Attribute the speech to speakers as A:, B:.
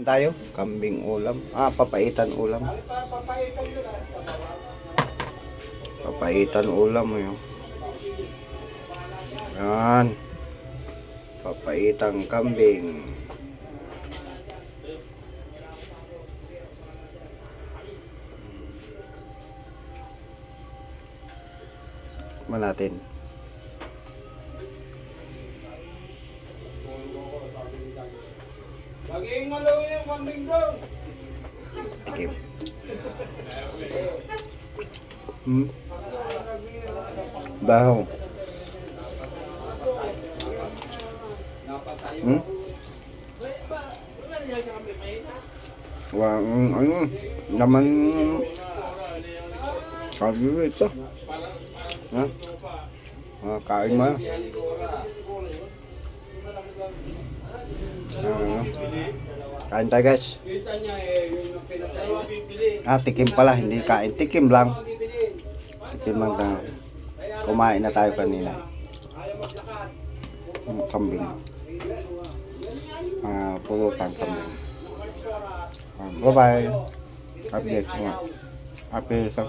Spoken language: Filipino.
A: Ano tayo? Kambing ulam. Papaitan ulam. Papaitan ulam mo yun. Yan. Papaitang kambing. Tikman natin.
B: Maging malaw yung kambing doon.
A: Tikim. Bahaw. Ano, naman sabi ito. Ha? Kain mo. Kain tayo guys. Tikim pala, hindi kain. Tikim lang. Tikim lang tayo. Kumain na tayo kanina. Kambing. Pulutan kambing. Bye bye. Update mo. Happy sa